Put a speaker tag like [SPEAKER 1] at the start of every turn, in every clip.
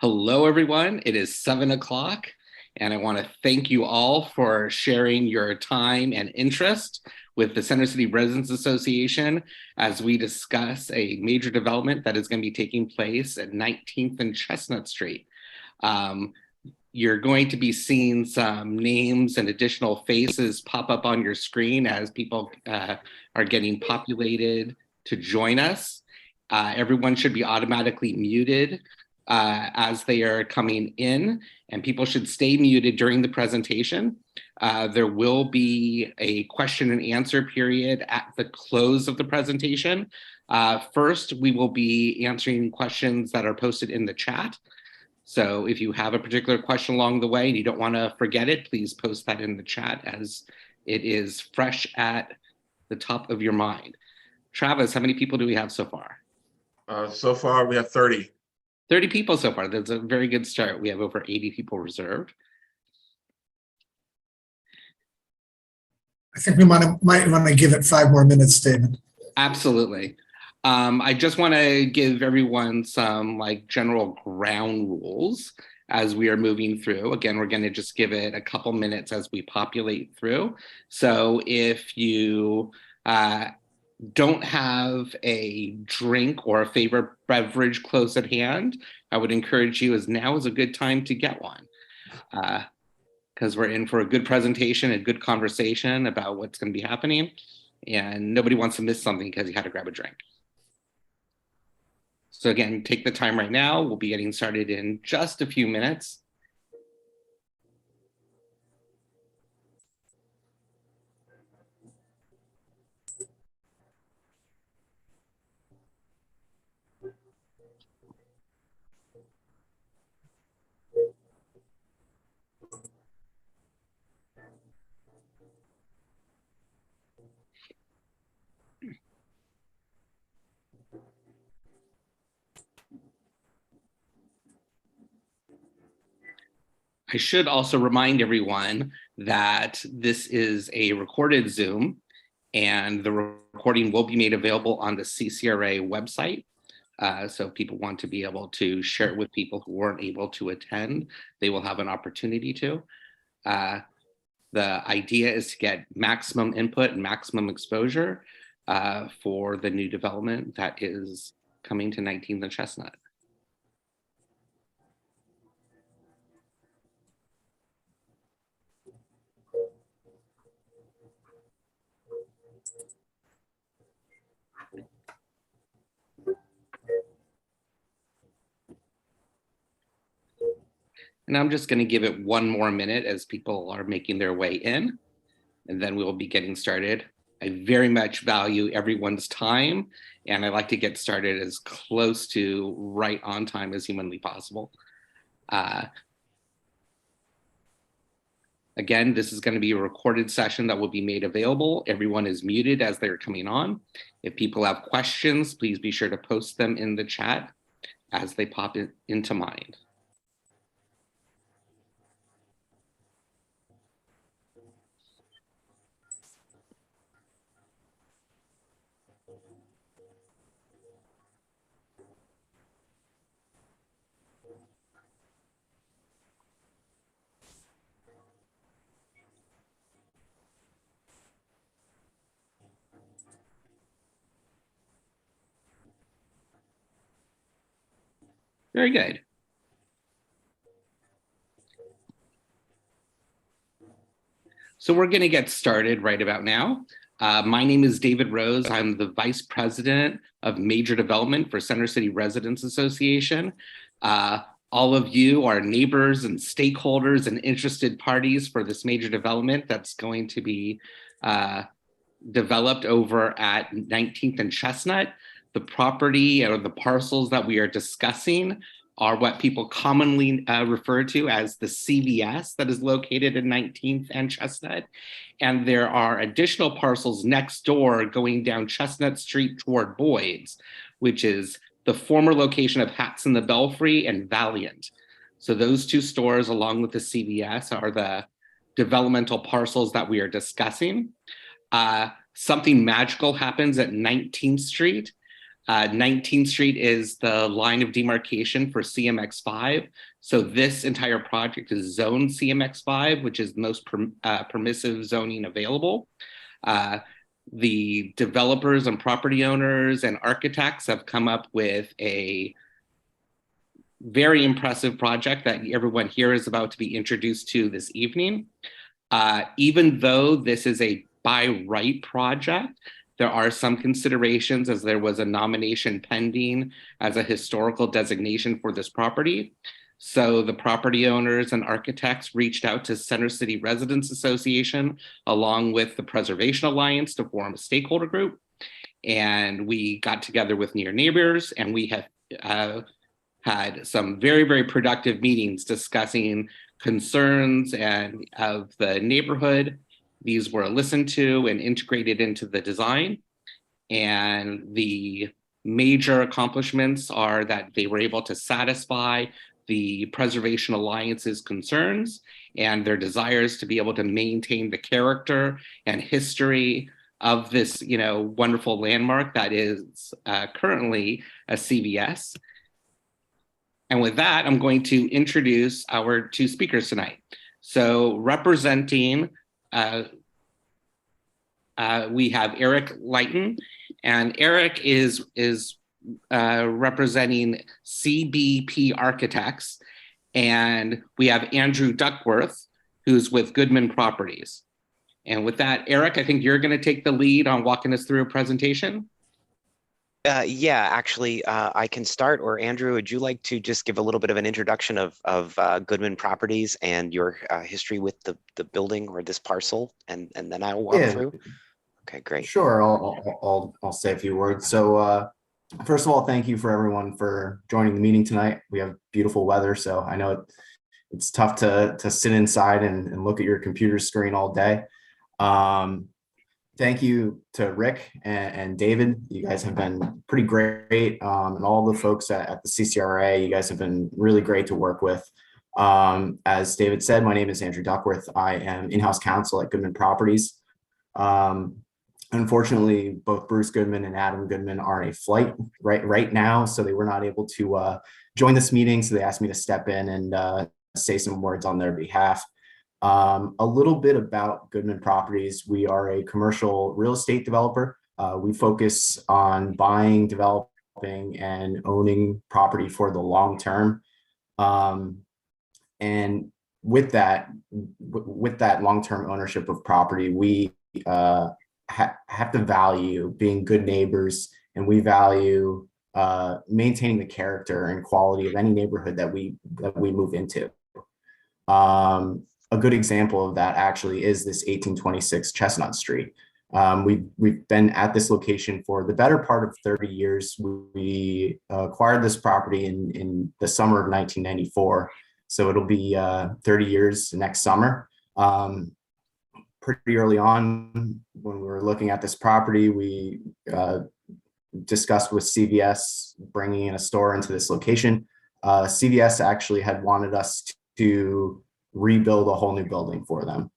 [SPEAKER 1] Hello, everyone. It is 7 o'clock, and I want to thank you all for sharing your time and interest with the Center City Residents Association as we discuss a major development that is going to be taking place at 19th and Chestnut Street. You're going to be seeing some names and additional faces pop up on your screen as people are getting populated to join us. Everyone should be automatically muted as they are coming in, and people should stay muted during the presentation. There will be a question and answer period at the close of the presentation. First, we will be answering questions that are posted in the chat. So if you have a particular question along the way and you don't want to forget it, please post that in the chat as it is fresh at the top of your mind. Travis, how many people do we have so far?
[SPEAKER 2] So far, we have 30.
[SPEAKER 1] 30 people so far. That's a very good start. We have over 80 people reserved.
[SPEAKER 3] I think we might want to give it 5 more minutes, David.
[SPEAKER 1] Absolutely. I just want to give everyone some general ground rules as we are moving through. Again, we're going to just give it a couple minutes as we populate through. So if you don't have a drink or a favorite beverage close at hand, I would encourage you, as now is a good time to get one, because we're in for a good presentation and good conversation about what's going to be happening, and nobody wants to miss something because you had to grab a drink. So again, take the time right now. We'll be getting started in just a few minutes. I should also remind everyone that this is a recorded Zoom, and the recording will be made available on the CCRA website. So if people want to be able to share it with people who weren't able to attend, they will have an opportunity to. The idea is to get maximum input and maximum exposure for the new development that is coming to 19th and Chestnut. And I'm just going to give it 1 more minute as people are making their way in, and then we will be getting started. I very much value everyone's time, and I like to get started as close to right on time as humanly possible. Again, this is going to be a recorded session that will be made available. Everyone is muted as they're coming on. If people have questions, please be sure to post them in the chat as they pop into mind. Very good. So we're going to get started right about now. My name is David Rose. I'm the Vice President of Major Development for Center City Residents Association. All of you are neighbors and stakeholders and interested parties for this major development that's going to be developed over at 19th and Chestnut. The property or the parcels that we are discussing are what people commonly refer to as the CVS that is located in 19th and Chestnut. And there are additional parcels next door going down Chestnut Street toward Boyd's, which is the former location of Hats in the Belfry and Valiant. So those 2 stores, along with the CVS, are the developmental parcels that we are discussing. Something magical happens at 19th Street. 19th Street is the line of demarcation for CMX5. So this entire project is zoned CMX5, which is the most permissive zoning available. The developers and property owners and architects have come up with a very impressive project that everyone here is about to be introduced to this evening. Even though this is a by right project, there are some considerations as there was a nomination pending as a historical designation for this property. So the property owners and architects reached out to Center City Residents Association along with the Preservation Alliance to form a stakeholder group. And we got together with near neighbors, and we have had some very, very productive meetings discussing concerns and of the neighborhood. These were listened to and integrated into the design. And the major accomplishments are that they were able to satisfy the Preservation Alliance's concerns and their desires to be able to maintain the character and history of this, wonderful landmark that is currently a CVS. And with that, I'm going to introduce our two speakers tonight. So representing, we have Eric Leighton, and Eric is representing CBP Architects, and we have Andrew Duckworth, who's with Goodman Properties. And with that, Eric, I think you're going to take the lead on walking us through a presentation.
[SPEAKER 4] Yeah, actually, I can start. Or Andrew, would you like to just give a little bit of an introduction of Goodman Properties and your history with the building or this parcel, and then I'll walk through? Okay, great.
[SPEAKER 5] Sure, I'll say a few words. So first of all, thank you for everyone for joining the meeting tonight. We have beautiful weather, so I know it's tough to sit inside and look at your computer screen all day. Thank you to Rick and David. You guys have been pretty great, and all the folks at the CCRA. You guys have been really great to work with. As David said, my name is Andrew Duckworth. I am in-house counsel at Goodman Properties. Unfortunately, both Bruce Goodman and Adam Goodman are on a flight right now, so they were not able to join this meeting. So they asked me to step in and say some words on their behalf. A little bit about Goodman Properties. We are a commercial real estate developer. We focus on buying, developing, and owning property for the long term. And with that long-term ownership of property, we have to value being good neighbors, and we value maintaining the character and quality of any neighborhood that we move into. A good example of that actually is this 1826 Chestnut Street. We've been at this location for the better part of 30 years. We acquired this property in the summer of 1994, so it'll be 30 years next summer. Pretty early on, when we were looking at this property, we discussed with CVS bringing in a store into this location. CVS actually had wanted us to rebuild a whole new building for them.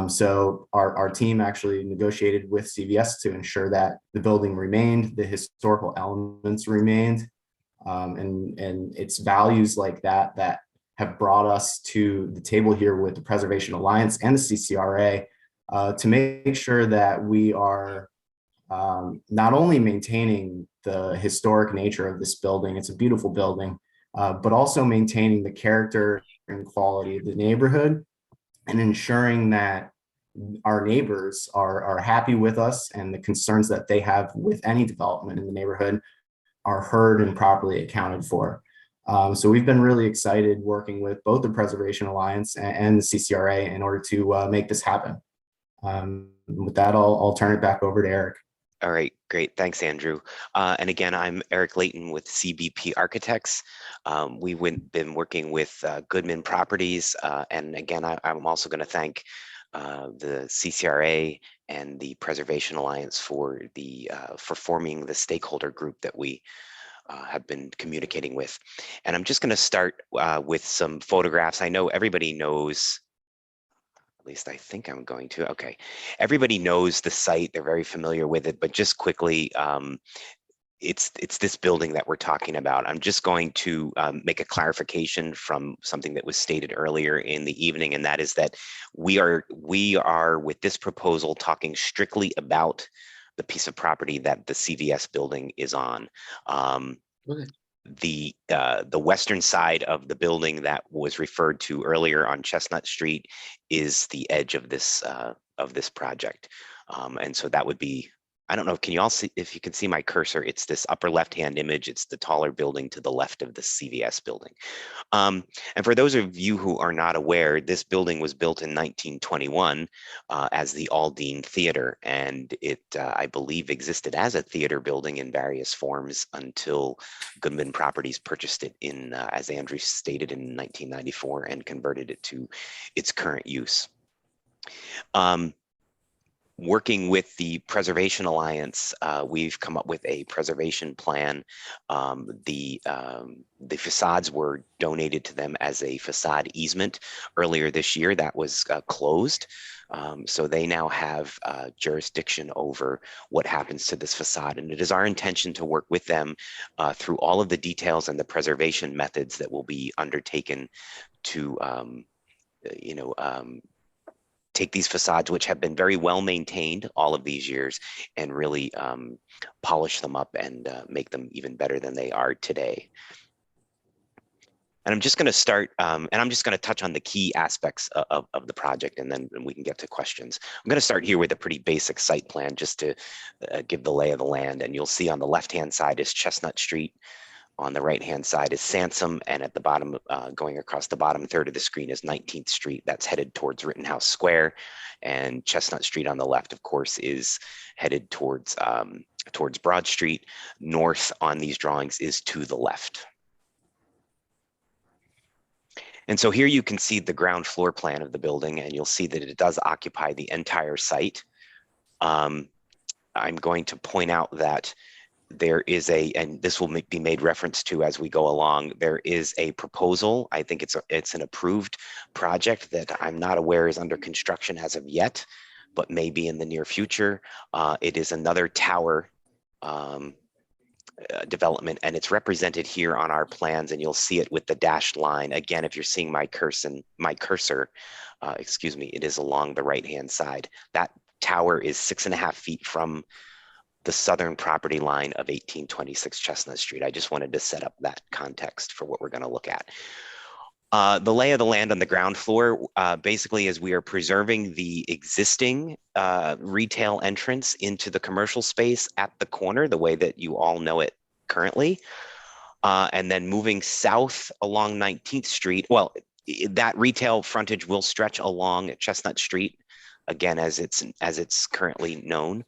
[SPEAKER 5] So our team actually negotiated with CVS to ensure that the building remained, the historical elements remained, and it's values like that have brought us to the table here with the Preservation Alliance and the CCRA to make sure that we are not only maintaining the historic nature of this building, it's a beautiful building, but also maintaining the character and quality of the neighborhood, and ensuring that our neighbors are happy with us, and the concerns that they have with any development in the neighborhood are heard and properly accounted for. So we've been really excited working with both the Preservation Alliance and the CCRA in order to make this happen. With that, I'll turn it back over to Eric.
[SPEAKER 4] All right, great. Thanks, Andrew. And again, I'm Eric Leighton with CBP Architects. We've been working with Goodman Properties. And again, I'm also going to thank the CCRA and the Preservation Alliance for forming the stakeholder group that we have been communicating with. And I'm just going to start with some photographs. I know everybody knows, at least I think I'm going to. Okay, everybody knows the site. They're very familiar with it, but just quickly, it's this building that we're talking about. I'm just going to make a clarification from something that was stated earlier in the evening, and that is that we are with this proposal talking strictly about the piece of property that the CVS building is on.
[SPEAKER 1] Okay.
[SPEAKER 4] The western side of the building that was referred to earlier on Chestnut Street is the edge of this project, and so that would be, I don't know, can you all see, if you can see my cursor, it's this upper left-hand image. It's the taller building to the left of the CVS building. And for those of you who are not aware, this building was built in 1921 as the Aldine Theater, and it, I believe, existed as a theater building in various forms until Goodman Properties purchased it in, as Andrew stated, in 1994 and converted it to its current use. Working with the Preservation Alliance, we've come up with a preservation plan. The facades were donated to them as a facade easement earlier this year. That was closed. So they now have jurisdiction over what happens to this facade. And it is our intention to work with them through all of the details and the preservation methods that will be undertaken to take these facades, which have been very well maintained all of these years, and really polish them up and make them even better than they are today. And I'm just going to start, and I'm just going to touch on the key aspects of the project, and then we can get to questions. I'm going to start here with a pretty basic site plan just to give the lay of the land. And you'll see on the left-hand side is Chestnut Street. On the right-hand side is Sansom, and at the bottom, going across the bottom third of the screen is 19th Street. That's headed towards Rittenhouse Square, and Chestnut Street on the left, of course, is headed towards Broad Street. North on these drawings is to the left. And so here you can see the ground floor plan of the building, and you'll see that it does occupy the entire site. I'm going to point out that there is and this will be made reference to as we go along, there is a proposal. I think it's an approved project that I'm not aware is under construction as of yet, but maybe in the near future. It is another tower development, and it's represented here on our plans, and you'll see it with the dashed line. Again, if you're seeing my cursor, excuse me, it is along the right-hand side. That tower is 6.5 feet from the southern property line of 1826 Chestnut Street. I just wanted to set up that context for what we're going to look at. The lay of the land on the ground floor basically is we are preserving the existing retail entrance into the commercial space at the corner, the way that you all know it currently. And then moving south along 19th Street, well, that retail frontage will stretch along Chestnut Street, again, as it's currently known.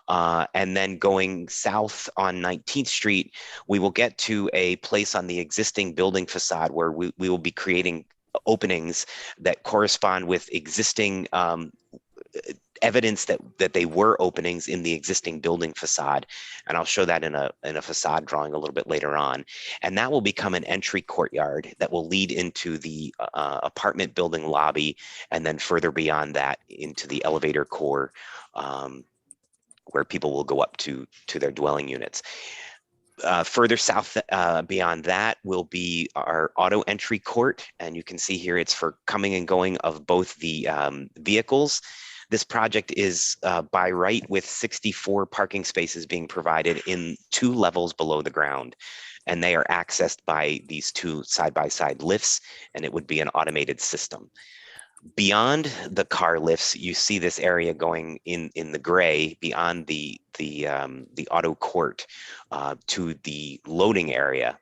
[SPEAKER 4] And then going south on 19th Street, we will get to a place on the existing building facade where we will be creating openings that correspond with existing evidence that they were openings in the existing building facade. And I'll show that in a facade drawing a little bit later on. And that will become an entry courtyard that will lead into the apartment building lobby, and then further beyond that into the elevator core, where people will go up to their dwelling units. Further south beyond that will be our auto entry court. And you can see here it's for coming and going of both the vehicles. This project is by right with 64 parking spaces being provided in 2 levels below the ground. And they are accessed by these 2 side-by-side lifts, and it would be an automated system. Beyond the car lifts, you see this area going in the gray beyond the auto court to the loading area.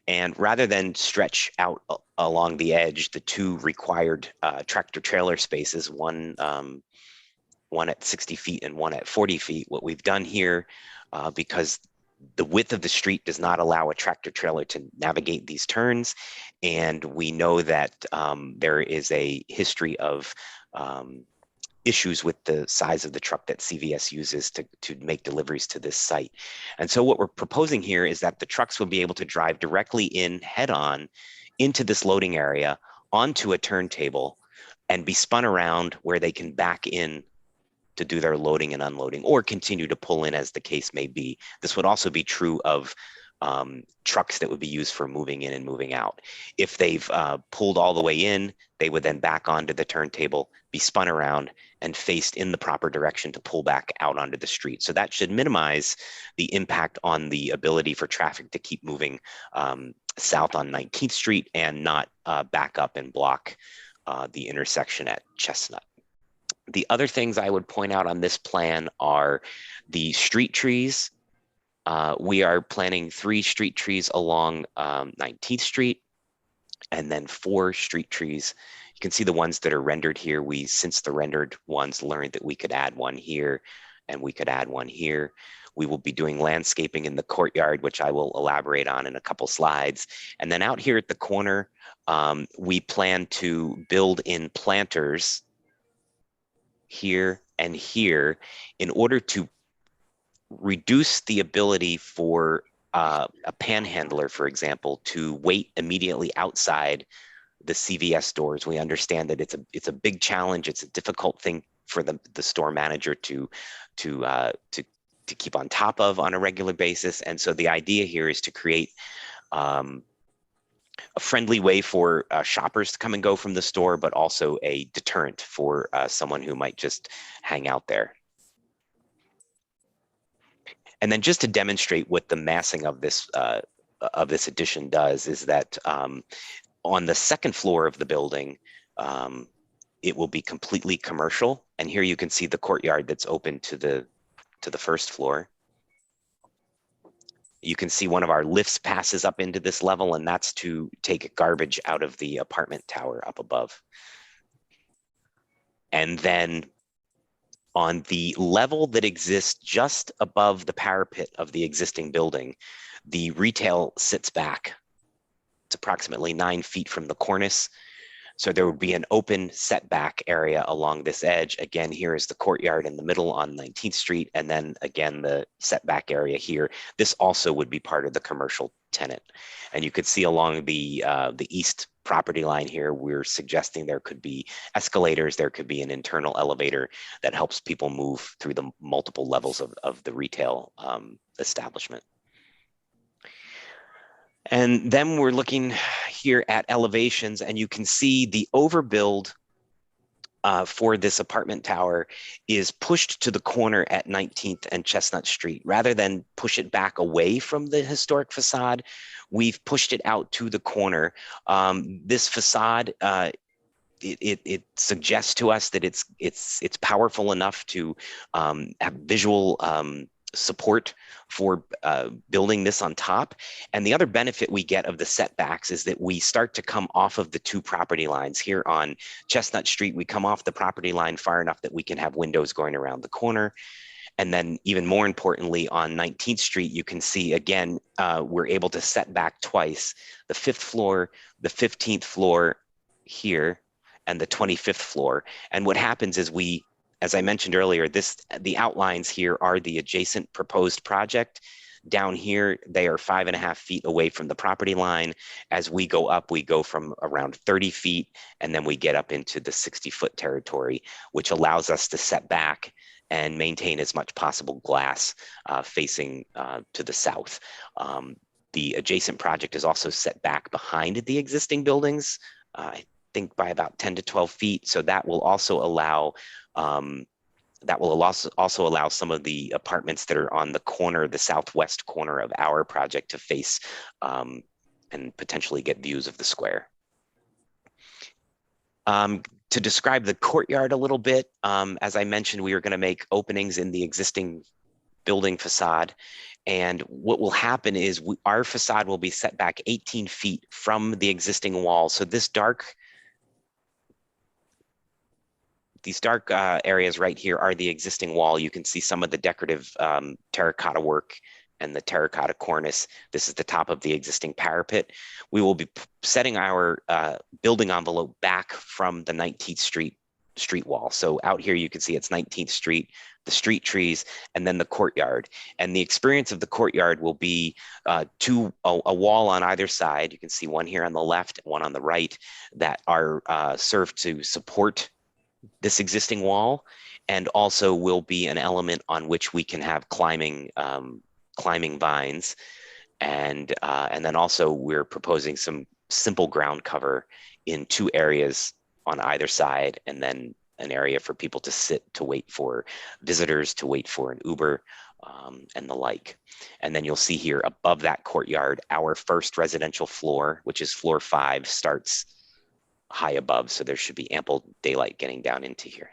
[SPEAKER 4] And rather than stretch out along the edge, the 2 required tractor trailer spaces, one at 60 feet and one at 40 feet, what we've done here, because the width of the street does not allow a tractor trailer to navigate these turns. And we know that there is a history of issues with the size of the truck that CVS uses to make deliveries to this site. And so what we're proposing here is that the trucks will be able to drive directly in head on into this loading area onto a turntable and be spun around where they can back in to do their loading and unloading, or continue to pull in as the case may be. This would also be true of trucks that would be used for moving in and moving out. If they've pulled all the way in, they would then back onto the turntable, be spun around and faced in the proper direction to pull back out onto the street. So that should minimize the impact on the ability for traffic to keep moving south on 19th Street and not back up and block the intersection at Chestnut. The other things I would point out on this plan are the street trees. We are planning 3 street trees along 19th Street and then 4 street trees. You can see the ones that are rendered here. We, since the rendered ones, learned that we could add one here and we could add one here. We will be doing landscaping in the courtyard, which I will elaborate on in a couple slides. And then out here at the corner, we plan to build in planters here and here in order to reduce the ability for a panhandler, for example, to wait immediately outside the CVS doors. We understand that it's a big challenge. It's a difficult thing for the store manager to keep on top of on a regular basis. And so the idea here is to create a friendly way for shoppers to come and go from the store, but also a deterrent for someone who might just hang out there. And then just to demonstrate what the massing of this addition does is that on the second floor of the building, it will be completely commercial. And here you can see the courtyard that's open to the first floor. You can see one of our lifts passes up into this level, and that's to take garbage out of the apartment tower up above. And then on the level that exists just above the parapet of the existing building, the retail sits back. It's approximately 9 feet from the cornice. So there would be an open setback area along this edge. Again, here is the courtyard in the middle on 19th Street. And then again, the setback area here. This also would be part of the commercial tenant. And you could see along the east property line here, we're suggesting there could be escalators, there could be an internal elevator that helps people move through the multiple levels of the retail establishment. And then we're looking here at elevations, and you can see the overbuild for this apartment tower is pushed to the corner at 19th and Chestnut Street. Rather than push it back away from the historic facade, we've pushed it out to the corner. This facade, it suggests to us that it's powerful enough to have visual support for building this on top. And the other benefit we get of the setbacks is that we start to come off of the 2 property lines. Here on Chestnut Street, we come off the property line far enough that we can have windows going around the corner. And then even more importantly, on 19th Street, you can see, again, we're able to set back twice, the 5th floor, the 15th floor here, and the 25th floor. And what happens is as I mentioned earlier, the outlines here are the adjacent proposed project. Down here, they are 5.5 feet away from the property line. As we go up, we go from around 30 feet, and then we get up into the 60-foot territory, which allows us to set back and maintain as much possible glass facing to the south. The adjacent project is also set back behind the existing buildings, I think by about 10 to 12 feet. So that will also allow some of the apartments that are on the corner, the southwest corner of our project, to face and potentially get views of the square. To describe the courtyard a little bit, as I mentioned, we are going to make openings in the existing building facade. And what will happen is our facade will be set back 18 feet from the existing wall. So these dark areas right here are the existing wall. You can see some of the decorative terracotta work and the terracotta cornice. This is the top of the existing parapet. We will be setting our building envelope back from the 19th Street wall. So out here you can see it's 19th Street, the street trees, and then the courtyard. And the experience of the courtyard will be a wall on either side. You can see one here on the left, one on the right, that are served to support this existing wall. and also will be an element on which we can have climbing vines. And then also we're proposing some simple ground cover in 2 areas on either side, and then an area for people to sit to wait for visitors, to wait for an Uber, and the like. And then you'll see here above that courtyard, our first residential floor, which is floor 5, starts high above. So there should be ample daylight getting down into here.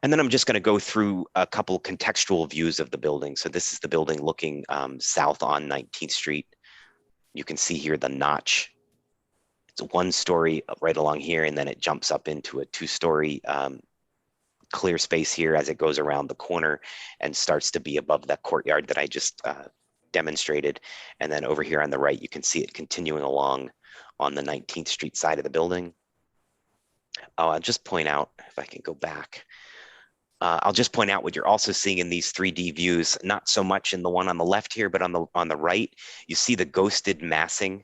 [SPEAKER 4] And then I'm just going to go through a couple contextual views of the building. So this is the building looking south on 19th Street. You can see here the notch. It's a 1-story right along here, and then it jumps up into a 2-story clear space here as it goes around the corner and starts to be above that courtyard that I just demonstrated. And then over here on the right, you can see it continuing along on the 19th Street side of the building. Oh, I'll just point out, if I can go back, I'll just point out what you're also seeing in these 3D views, not so much in the one on the left here, but on the right, you see the ghosted massing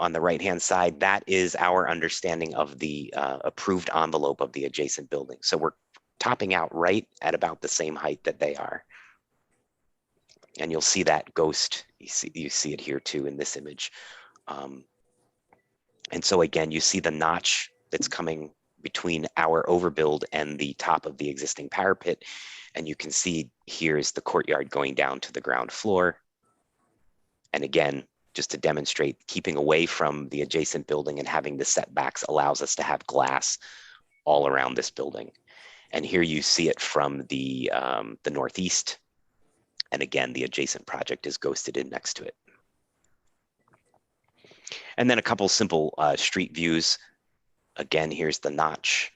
[SPEAKER 4] on the right-hand side. That is our understanding of the approved envelope of the adjacent building. So we're topping out right at about the same height that they are. And you'll see that ghost, you see it here too in this image. And so again, you see the notch that's coming between our overbuild and the top of the existing parapet. And you can see here's the courtyard going down to the ground floor. And again, just to demonstrate, keeping away from the adjacent building and having the setbacks allows us to have glass all around this building. And here you see it from the northeast. And again, the adjacent project is ghosted in next to it. And then a couple simple street views. Again, here's the notch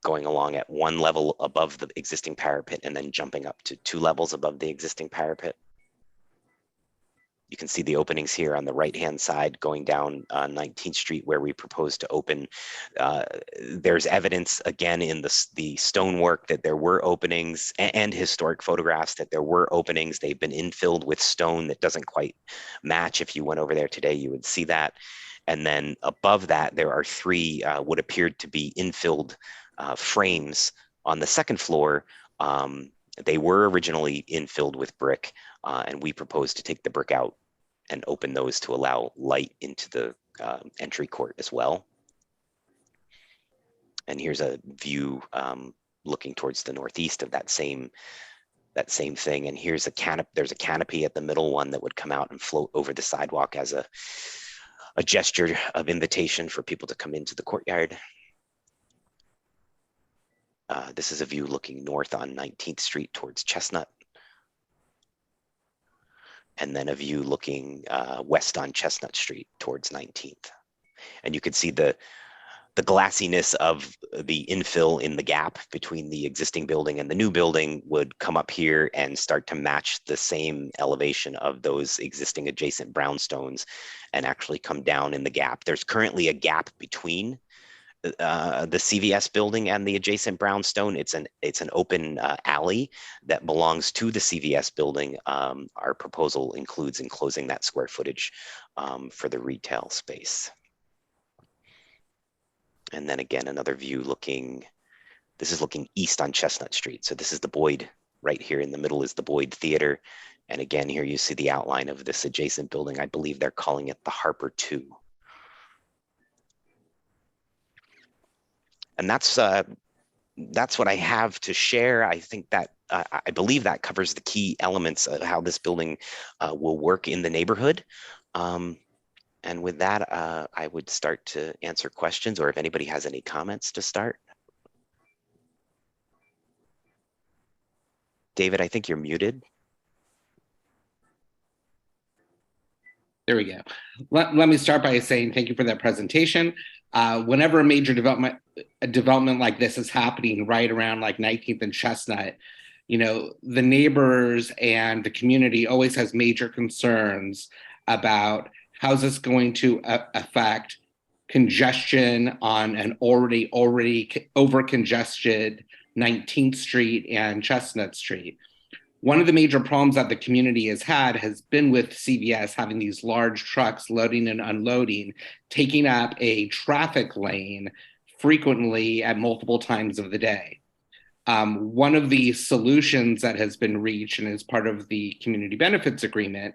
[SPEAKER 4] going along at 1 level above the existing parapet and then jumping up to 2 levels above the existing parapet. You can see the openings here on the right-hand side going down 19th Street where we propose to open. There's evidence, again, in the stonework that there were openings and historic photographs that there were openings. They've been infilled with stone that doesn't quite match. If you went over there today, you would see that. And then above that, there are 3 what appeared to be infilled frames on the 2nd floor. They were originally infilled with brick, and we propose to take the brick out and open those to allow light into the entry court as well. And here's a view looking towards the northeast of that same thing. And here's there's a canopy at the middle one that would come out and float over the sidewalk as a gesture of invitation for people to come into the courtyard. This is a view looking north on 19th Street towards Chestnut. And then a view looking west on Chestnut Street towards 19th. And you can see the glassiness of the infill in the gap between the existing building and the new building would come up here and start to match the same elevation of those existing adjacent brownstones and actually come down in the gap. There's currently a gap between the CVS building and the adjacent brownstone. It's an open alley that belongs to the CVS building. Our proposal includes enclosing that square footage for the retail space. And then again, another view this is looking east on Chestnut Street. So this is the Boyd, right here in the middle is the Boyd Theater. And again, here you see the outline of this adjacent building. I believe they're calling it the Harper 2. And that's what I have to share. I think that I believe that covers the key elements of how this building will work in the neighborhood. And with that, I would start to answer questions, or if anybody has any comments to start. David, I think you're muted.
[SPEAKER 1] There we go. Let me start by saying thank you for that presentation. Whenever a major development like this is happening right around like 19th and Chestnut, you know, the neighbors and the community always has major concerns about how's this going to affect congestion on an already over congested 19th Street and Chestnut Street. One of the major problems that the community has had has been with CVS having these large trucks loading and unloading, taking up a traffic lane frequently at multiple times of the day. One of the solutions that has been reached and is part of the community benefits agreement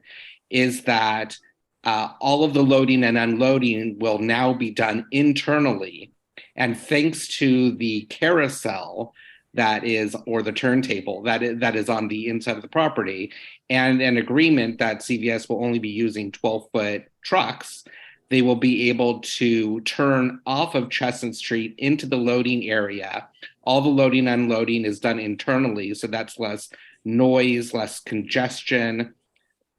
[SPEAKER 1] is that all of the loading and unloading will now be done internally. And thanks to the carousel that is, or the turntable that is on the inside of the property, and an agreement that CVS will only be using 12-foot trucks, they will be able to turn off of Chestnut Street into the loading area. All the loading and unloading is done internally, so that's less noise, less congestion,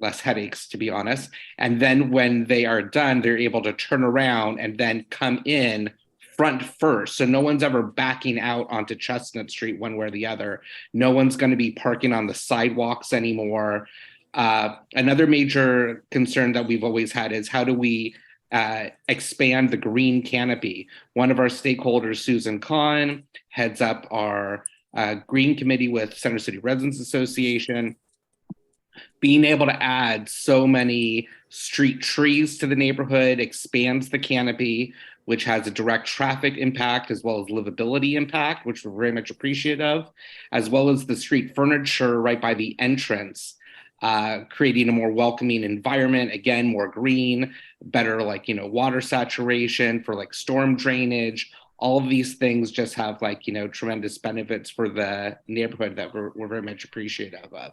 [SPEAKER 1] less headaches, to be honest. And then when they are done, they're able to turn around and then come in front first. So no one's ever backing out onto Chestnut Street one way or the other. No one's going to be parking on the sidewalks anymore. Another major concern that we've always had is how do we expand the green canopy? One of our stakeholders, Susan Kahn, heads up our green committee with Center City Residents Association. Being able to add so many street trees to the neighborhood expands the canopy, which has a direct traffic impact as well as livability impact, which we're very much appreciative of, as well as the street furniture right by the entrance, creating a more welcoming environment, again, more green, better water saturation for storm drainage. All of these things just have tremendous benefits for the neighborhood that we're very much appreciative of.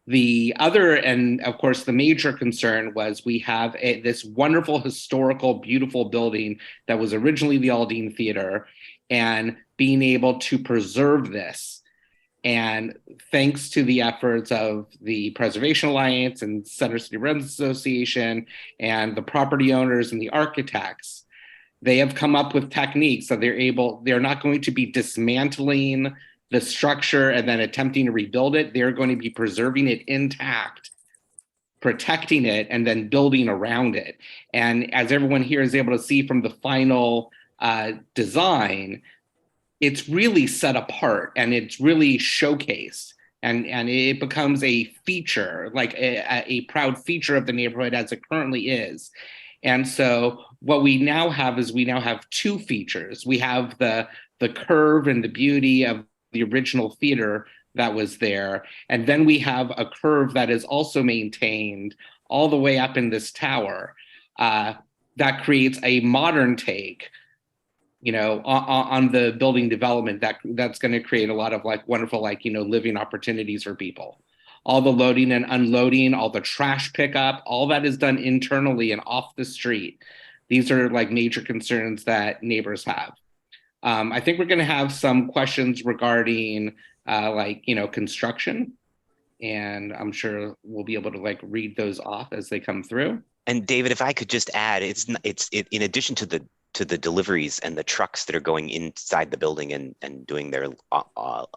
[SPEAKER 1] The other, and of course, the major concern was we have this wonderful, historical, beautiful building that was originally the Aldine Theater, and being able to preserve this. And thanks to the efforts of the Preservation Alliance and Center City Residents Association and the property owners and the architects, they have come up with techniques that they're not going to be dismantling the structure and then attempting to rebuild it. They're going to be preserving it intact, protecting it, and then building around it. And as everyone here is able to see from the final design, it's really set apart and it's really showcased. And it becomes a feature, a proud feature of the neighborhood as it currently is. And so what we now have is two features. We have the curve and the beauty of the original theater that was there. And then we have a curve that is also maintained all the way up in this tower that creates a modern take, on the building development that's going to create a lot of wonderful, living opportunities for people. All the loading and unloading, all the trash pickup, all that is done internally and off the street. These are major concerns that neighbors have. I think we're going to have some questions regarding construction, and I'm sure we'll be able to read those off as they come through.
[SPEAKER 4] And David, if I could just add, it's in addition to the deliveries and the trucks that are going inside the building and doing their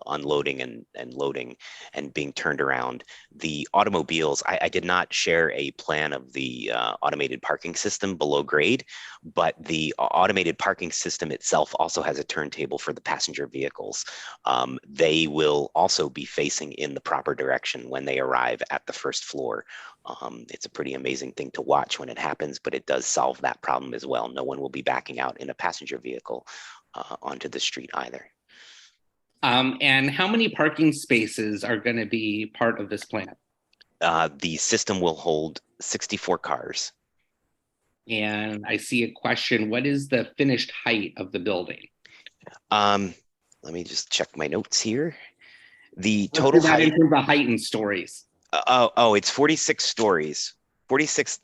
[SPEAKER 4] unloading and loading and being turned around, the automobiles, I did not share a plan of the automated parking system below grade, but the automated parking system itself also has a turntable for the passenger vehicles. They will also be facing in the proper direction when they arrive at the first floor. It's a pretty amazing thing to watch when it happens, but it does solve that problem as well. No one will be backing out in a passenger vehicle onto the street either.
[SPEAKER 1] And how many parking spaces are going to be part of this plan?
[SPEAKER 4] The system will hold 64 cars.
[SPEAKER 1] And I see a question, what is the finished height of the building?
[SPEAKER 4] Let me just check my notes here. The total height.
[SPEAKER 1] In terms of height and stories.
[SPEAKER 4] It's 46 stories. 46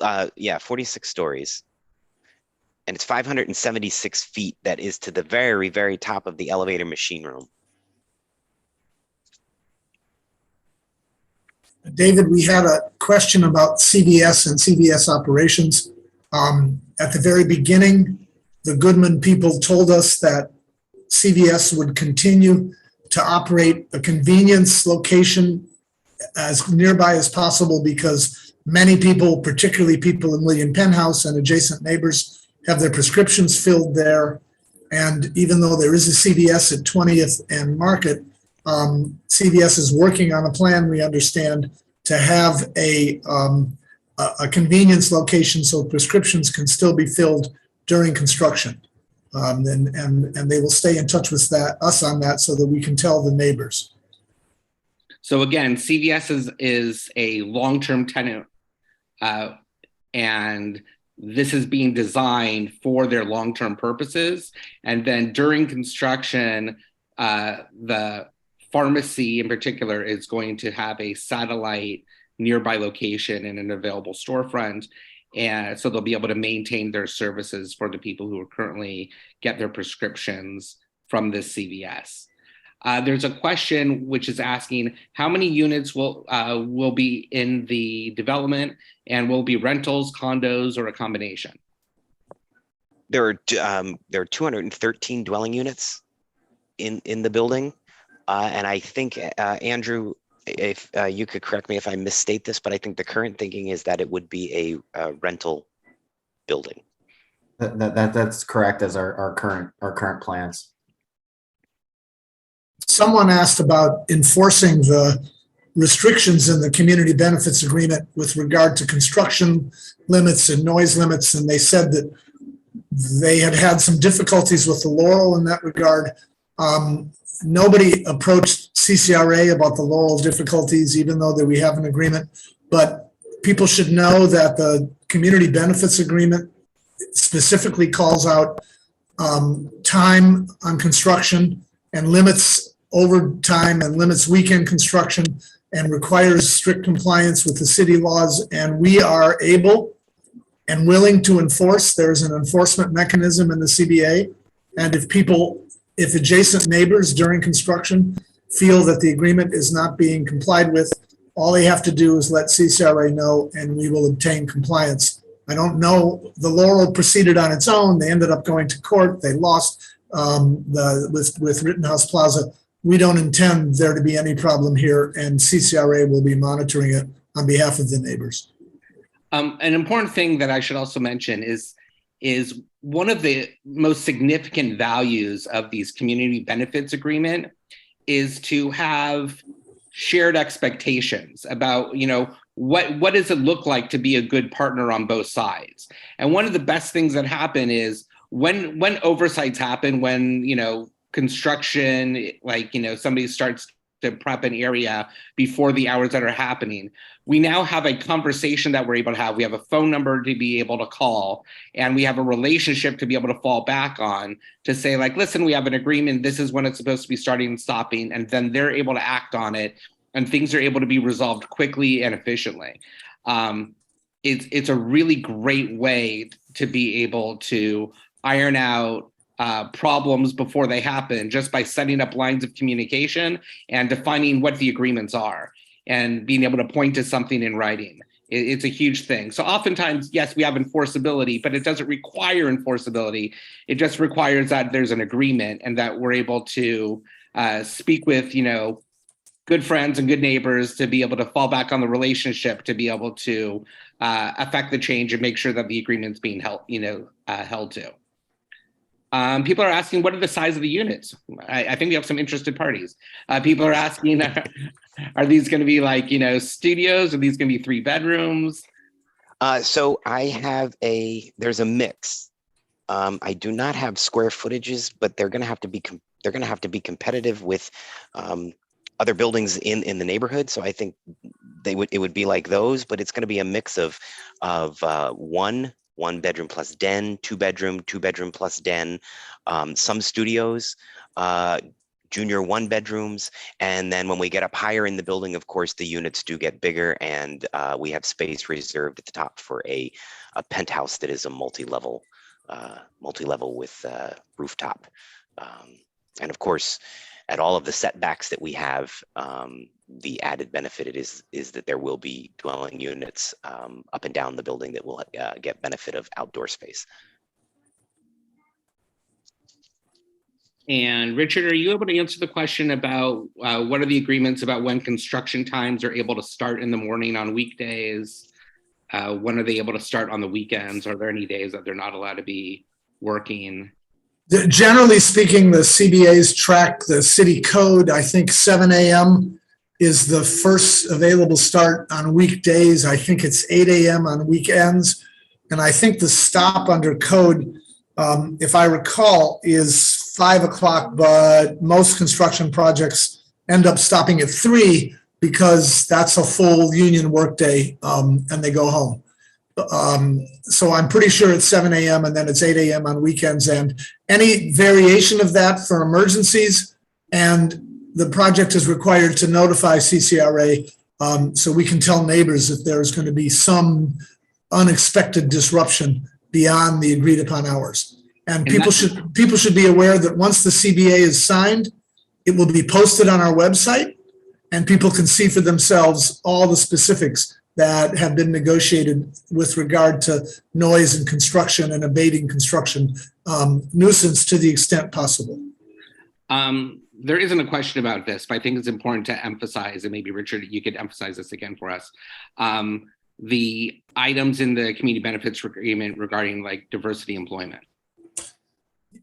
[SPEAKER 4] stories. And it's 576 feet. That is to the very, very top of the elevator machine room.
[SPEAKER 3] David, we had a question about CVS and CVS operations. At the very beginning, the Goodman people told us that CVS would continue to operate a convenience location as nearby as possible because many people, particularly people in William Penn House and adjacent neighbors, have their prescriptions filled there. And even though there is a CVS at 20th and Market, CVS is working on a plan, we understand, to have a convenience location so prescriptions can still be filled during construction. And they will stay in touch with us on that so that we can tell the neighbors.
[SPEAKER 1] So again, CVS is a long-term tenant, and this is being designed for their long-term purposes. And then during construction, the pharmacy in particular is going to have a satellite nearby location and an available storefront. And so they'll be able to maintain their services for the people who are currently get their prescriptions from this CVS. There's a question which is asking how many units will be in the development, and will be rentals, condos, or a combination?
[SPEAKER 4] There are 213 dwelling units in the building, and I think Andrew, if you could correct me if I misstate this, but I think the current thinking is that it would be a rental building.
[SPEAKER 5] That's correct as our current plans.
[SPEAKER 3] Someone asked about enforcing the restrictions in the community benefits agreement with regard to construction limits and noise limits, and they said that they had some difficulties with the Laurel in that regard. Nobody approached CCRA about the Laurel difficulties, even though that we have an agreement. But people should know that the community benefits agreement specifically calls out time on construction and limits overtime and limits weekend construction and requires strict compliance with the city laws. And we are able and willing to enforce. There's an enforcement mechanism in the CBA. And if adjacent neighbors during construction feel that the agreement is not being complied with, all they have to do is let CCRA know and we will obtain compliance. I don't know, the Laurel proceeded on its own. They ended up going to court. They lost with Rittenhouse Plaza. We don't intend there to be any problem here, and CCRA will be monitoring it on behalf of the neighbors.
[SPEAKER 1] An important thing that I should also mention is one of the most significant values of these community benefits agreement is to have shared expectations about, what does it look like to be a good partner on both sides? And one of the best things that happen is when oversights happen, when, construction, somebody starts to prep an area before the hours that are happening, we now have a conversation that we're able to have. We have a phone number to be able to call, and we have a relationship to be able to fall back on to say, listen, we have an agreement. This is when it's supposed to be starting and stopping. And then they're able to act on it, and things are able to be resolved quickly and efficiently. It's a really great way to be able to iron out problems before they happen, just by setting up lines of communication and defining what the agreements are and being able to point to something in writing. It's a huge thing. So oftentimes, yes, we have enforceability, but it doesn't require enforceability. It just requires that there's an agreement and that we're able to speak with, good friends and good neighbors to be able to fall back on the relationship, to be able to affect the change and make sure that the agreement's being held to. People are asking, what are the size of the units? I think we have some interested parties. People are asking, are these going to be studios? Are these going to be 3 bedrooms?
[SPEAKER 4] So there's a mix. I do not have square footages, but they're going to have to be competitive with other buildings in the neighborhood. So I think it would be like those, but it's going to be a mix of one bedroom plus den, 2 bedroom plus den, some studios, junior 1 bedrooms. And then when we get up higher in the building, of course, the units do get bigger, and we have space reserved at the top for a penthouse that is a multi-level with rooftop. And of course, at all of the setbacks that we have, the added benefit is that there will be dwelling units up and down the building that will get benefit of outdoor space.
[SPEAKER 1] And Richard, are you able to answer the question about what are the agreements about when construction times are able to start in the morning on weekdays? When are they able to start on the weekends? Are there any days that they're not allowed to be working?
[SPEAKER 3] Generally speaking, the CBAs track the city code. I think 7 a.m. is the first available start on weekdays. I think it's 8 a.m. on weekends. And I think the stop under code if I recall, is 5 o'clock, but most construction projects end up stopping at 3 because that's a full union workday, and they go home. So I'm pretty sure it's 7 a.m. and then it's 8 a.m. on weekends, and any variation of that for emergencies, and the project is required to notify CCRA, so we can tell neighbors if there's going to be some unexpected disruption beyond the agreed upon hours. And people should be aware that once the CBA is signed, it will be posted on our website, and people can see for themselves all the specifics that have been negotiated with regard to noise and construction and abating construction nuisance to the extent possible.
[SPEAKER 1] There isn't a question about this, but I think it's important to emphasize, and maybe Richard, you could emphasize this again for us. The items in the community benefits agreement regarding like diversity employment.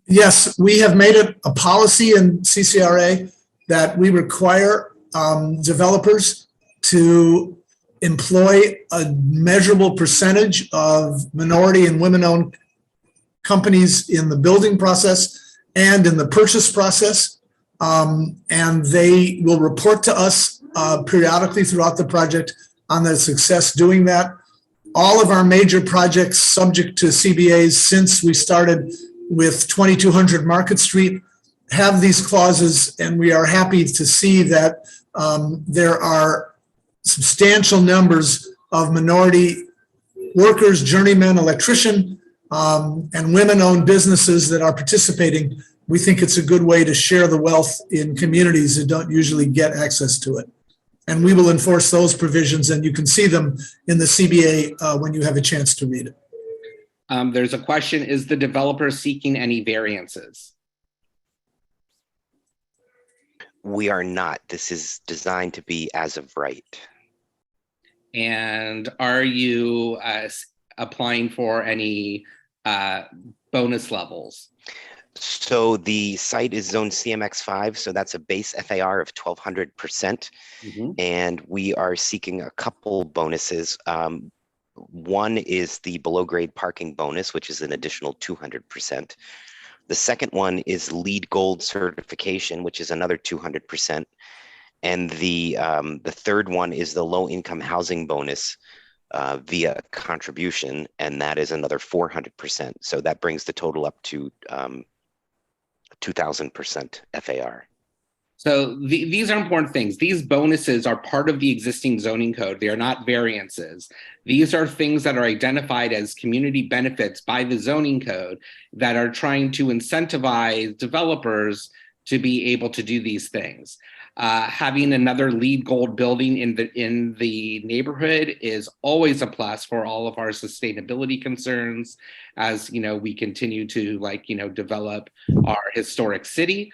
[SPEAKER 3] Yes, we have made it a policy in CCRA that we require developers to employ a measurable percentage of minority and women-owned companies in the building process and in the purchase process. And they will report to us periodically throughout the project on their success doing that. All of our major projects subject to CBAs since we started with 2200 Market Street have these clauses, and we are happy to see that there are substantial numbers of minority workers, journeymen, electrician, and women-owned businesses that are participating. We think it's a good way to share the wealth in communities that don't usually get access to it. And we will enforce those provisions, and you can see them in the CBA when you have a chance to read it.
[SPEAKER 1] There's a question, is the developer seeking any variances?
[SPEAKER 4] We are not. This is designed to be as of right.
[SPEAKER 1] And are you applying for any bonus levels?
[SPEAKER 4] So the site is zone CMX5, so that's a base FAR of 1,200%. And we are seeking a couple bonuses. One is the below grade parking bonus, which is an additional 200%. The second one is LEED Gold certification, which is another 200%. And the third one is the low income housing bonus via contribution, and that is another 400%. So that brings the total up to 2,000% FAR.
[SPEAKER 1] So these are important things. These bonuses are part of the existing zoning code. They are not variances. These are things that are identified as community benefits by the zoning code that are trying to incentivize developers to be able to do these things. Having another LEED Gold building in the neighborhood is always a plus for all of our sustainability concerns as we continue to develop our historic city.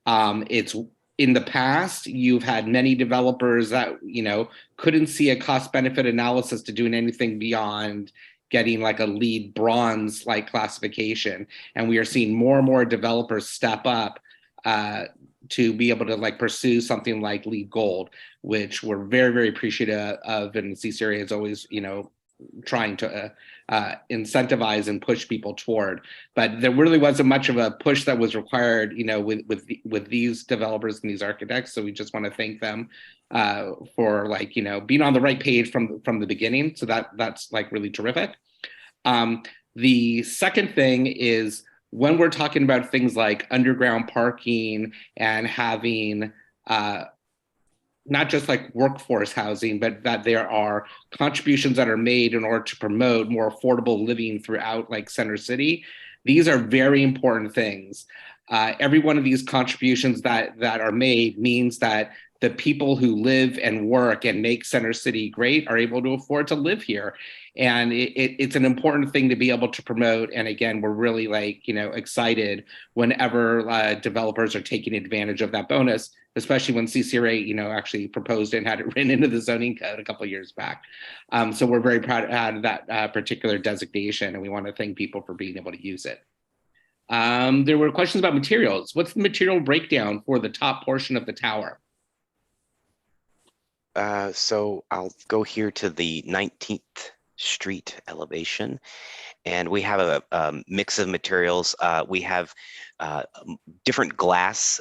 [SPEAKER 1] It's in the past, you've had many developers that couldn't see a cost benefit analysis to doing anything beyond getting like a LEED bronze classification, and we are seeing more and more developers step up to be able to pursue something like LEED Gold, which we're very, very appreciative of, and CCRA is always trying to incentivize and push people toward. But there really wasn't much of a push that was required with these developers and these architects. So we just want to thank them for being on the right page from the beginning. So that's really terrific. The second thing is, when we're talking about things like underground parking and having not just workforce housing, but that there are contributions that are made in order to promote more affordable living throughout Center City, these are very important things. Every one of these contributions that are made means that the people who live and work and make Center City great are able to afford to live here. And it's an important thing to be able to promote. And again, we're really excited whenever developers are taking advantage of that bonus, especially when CCRA, actually proposed and had it written into the zoning code a couple of years back. So we're very proud of that particular designation, and we want to thank people for being able to use it. There were questions about materials. What's the material breakdown for the top portion of the tower?
[SPEAKER 4] So I'll go here to the 19th Street elevation, And we have a mix of materials. We have different glass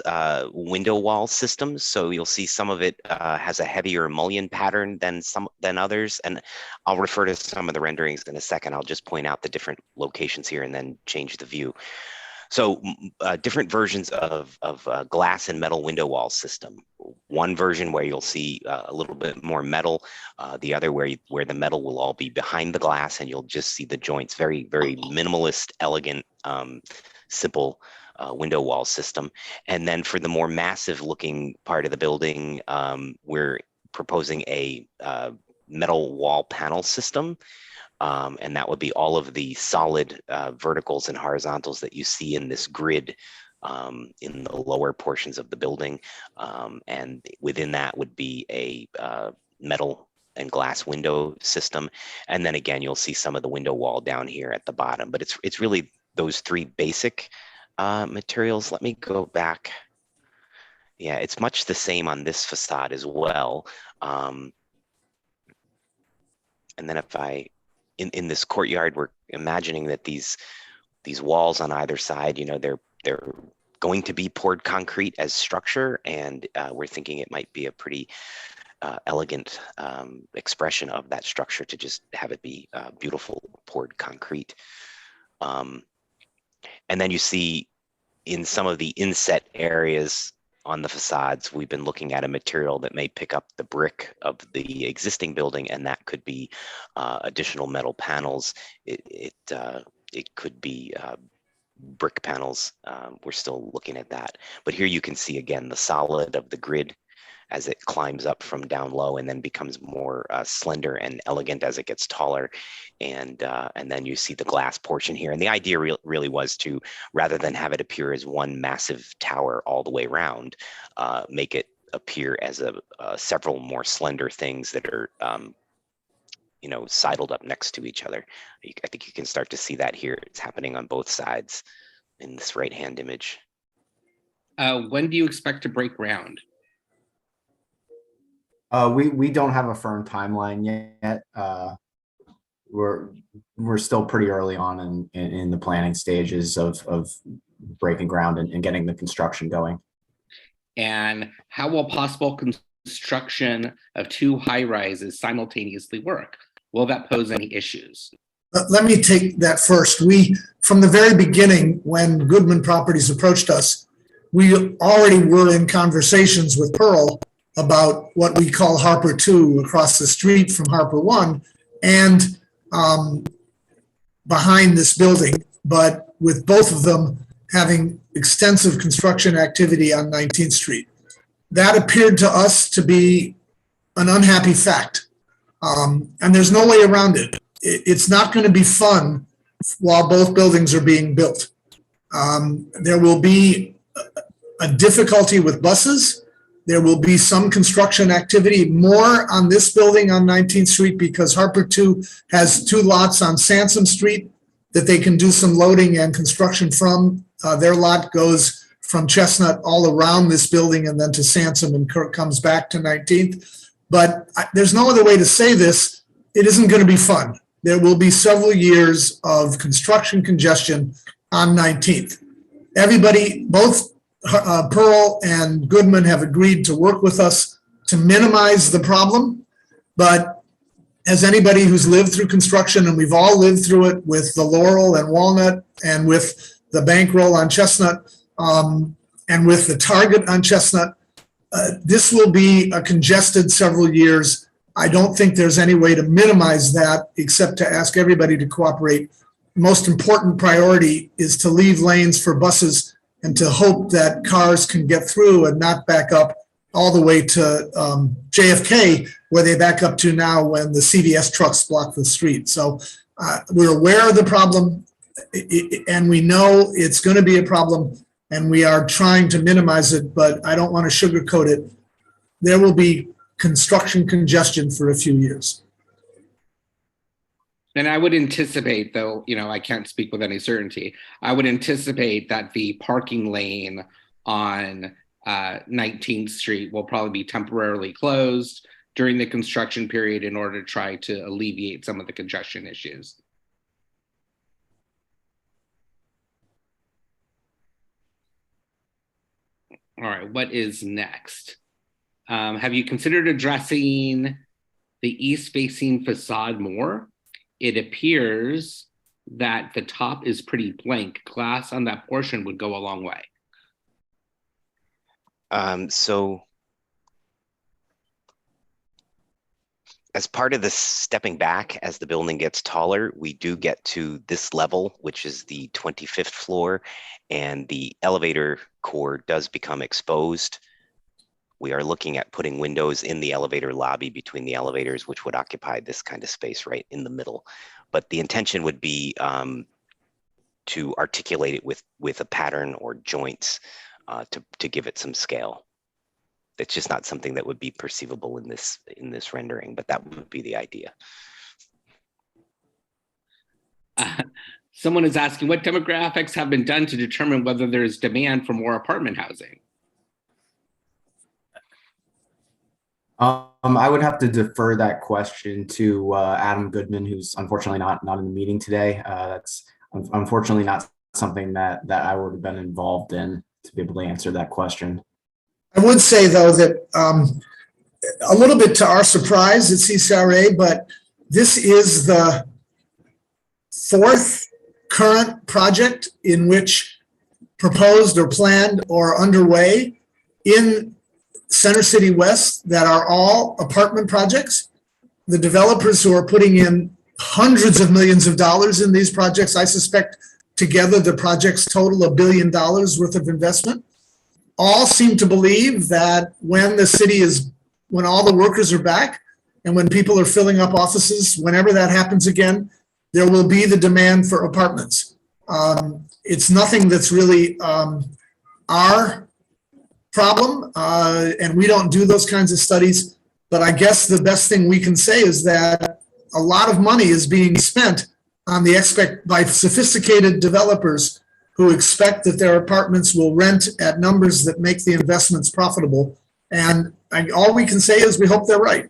[SPEAKER 4] window wall systems. So you'll see some of it has a heavier mullion pattern than others. And I'll refer to some of the renderings in a second. I'll just point out the different locations here and then change the view. So different versions of glass and metal window wall system. One version where you'll see a little bit more metal, the other where the metal will all be behind the glass and you'll just see the joints. Very, very minimalist, elegant, simple window wall system. And then for the more massive looking part of the building, we're proposing a metal wall panel system. And that would be all of the solid verticals and horizontals that you see in this grid in the lower portions of the building. And within that would be a metal and glass window system. And then again, you'll see some of the window wall down here at the bottom, but it's really those three basic materials. Let me go back. Yeah, it's much the same on this facade as well. And then if in this courtyard, we're imagining that these walls on either side, you know, they're going to be poured concrete as structure, and we're thinking it might be a pretty elegant expression of that structure to just have it be beautiful poured concrete. And then you see in some of the inset areas on the facades, we've been looking at a material that may pick up the brick of the existing building, and that could be additional metal panels. It could be brick panels. We're still looking at that. But here you can see again the solid of the grid as it climbs up from down low and then becomes more slender and elegant as it gets taller. And then you see the glass portion here. And the idea really was to, rather than have it appear as one massive tower all the way around, make it appear as several more slender things that are, you know, sidled up next to each other. I think you can start to see that here. It's happening on both sides in this right-hand image.
[SPEAKER 1] When do you expect to break ground?
[SPEAKER 5] We don't have a firm timeline yet. We're still pretty early on in the planning stages of breaking ground and getting the construction going.
[SPEAKER 1] And how will possible construction of two high-rises simultaneously work? Will that pose any issues?
[SPEAKER 3] Let me take that first. From the very beginning, when Goodman Properties approached us, we already were in conversations with Pearl about what we call Harper 2 across the street from Harper 1 and behind this building, but with both of them having extensive construction activity on 19th Street. That appeared to us to be an unhappy fact. And there's no way around it. It's not going to be fun while both buildings are being built. There will be a difficulty with buses. There will be some construction activity, more on this building on 19th Street because Harper 2 has two lots on Sansom Street that they can do some loading and construction from. Their lot goes from Chestnut all around this building and then to Sansom and comes back to 19th. But there's no other way to say this. It isn't going to be fun. There will be several years of construction congestion on 19th. Everybody, both Pearl and Goodman have agreed to work with us to minimize the problem. But as anybody who's lived through construction, and we've all lived through it with the Laurel and Walnut and with the Bankroll on Chestnut and with the Target on Chestnut, this will be a congested several years. I don't think there's any way to minimize that except to ask everybody to cooperate. The most important priority is to leave lanes for buses and to hope that cars can get through and not back up all the way to JFK, where they back up to now when the CVS trucks block the street. So we're aware of the problem, and we know it's going to be a problem, and we are trying to minimize it, but I don't want to sugarcoat it. There will be construction congestion for a few years.
[SPEAKER 1] And I would anticipate, though, you know, I can't speak with any certainty, I would anticipate that the parking lane on 19th Street will probably be temporarily closed during the construction period in order to try to alleviate some of the congestion issues. All right, what is next? Have you considered addressing the east-facing facade more? It appears that the top is pretty blank. Glass on that portion would go a long way.
[SPEAKER 4] So as part of the stepping back, as the building gets taller, we do get to this level, which is the 25th floor, and the elevator core does become exposed. We are looking at putting windows in the elevator lobby between the elevators, which would occupy this kind of space right in the middle. But the intention would be to articulate it with a pattern or joints to give it some scale. It's just not something that would be perceivable in this rendering, but that would be the idea.
[SPEAKER 1] Someone is asking, what demographics have been done to determine whether there is demand for more apartment housing?
[SPEAKER 5] I would have to defer that question to Adam Goodman, who's unfortunately not in the meeting today. That's unfortunately not something that I would have been involved in to be able to answer that question.
[SPEAKER 3] I would say, though, that a little bit to our surprise at CCRA, but this is the fourth current project in which proposed or planned or underway in Center City West that are all apartment projects. The developers who are putting in hundreds of millions of dollars in these projects, I suspect together the projects total $1 billion worth of investment, all seem to believe that when all the workers are back and when people are filling up offices, whenever that happens again, there will be the demand for apartments. It's nothing that's really our problem, and we don't do those kinds of studies, but I guess the best thing we can say is that a lot of money is being spent on by sophisticated developers who expect that their apartments will rent at numbers that make the investments profitable. And all we can say is we hope they're right.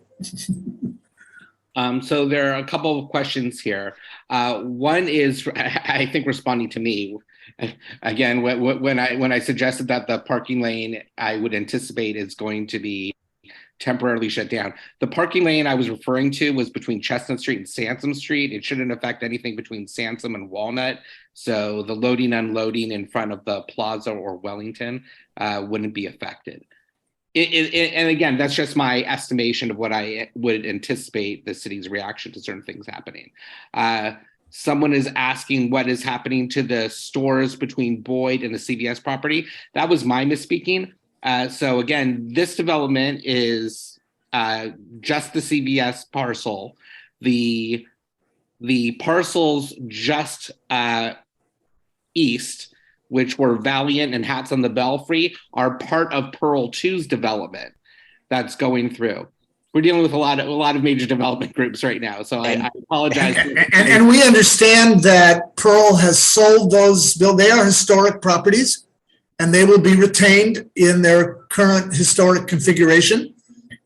[SPEAKER 1] So there are a couple of questions here. One is, I think, responding to me. Again, when I suggested that the parking lane I would anticipate is going to be temporarily shut down. The parking lane I was referring to was between Chestnut Street and Sansom Street. It shouldn't affect anything between Sansom and Walnut. So the loading, unloading in front of the Plaza or Wellington wouldn't be affected. And again, that's just my estimation of what I would anticipate the city's reaction to certain things happening. Someone is asking what is happening to the stores between Boyd and the CVS property. That was my misspeaking. So again, this development is just the CVS parcel. The parcels just east, which were Valiant and Hats on the Belfry, are part of Pearl 2's development that's going through. We're dealing with a lot of major development groups right now, so I apologize.
[SPEAKER 3] And we understand that Pearl has sold those. They are historic properties, and they will be retained in their current historic configuration.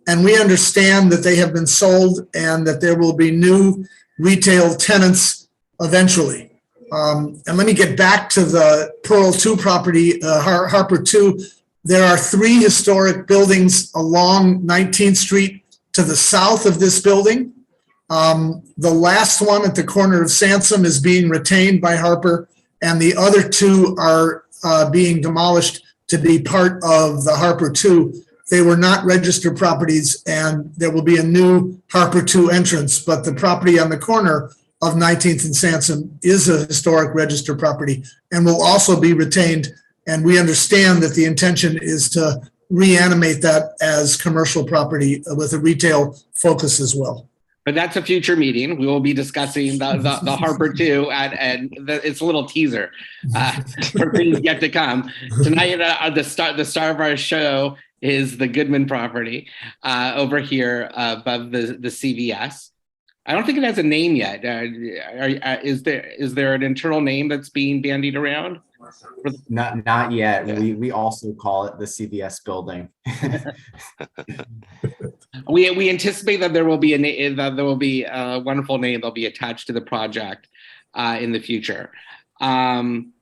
[SPEAKER 3] And we understand that they have been sold and that there will be new retail tenants eventually. And let me get back to the Pearl 2 property, Harper 2. There are 3 historic buildings along 19th Street to the south of this building. The last one at the corner of Sansom is being retained by Harper, and the other 2 are being demolished to be part of the Harper 2. They were not registered properties, and there will be a new Harper 2 entrance, but the property on the corner of 19th and Sansom is a historic registered property and will also be retained. And we understand that the intention is to reanimate that as commercial property with a retail focus as well.
[SPEAKER 1] But that's a future meeting. We will be discussing the Harper 2, and it's a little teaser for things yet to come. Tonight, the star of our show is the Goodman property over here above the CVS. I don't think it has a name yet. Is there an internal name that's being bandied around?
[SPEAKER 5] Not yet. Yeah. We also call it the CVS building.
[SPEAKER 1] We anticipate that there will be a wonderful name that'll be attached to the project in the future. And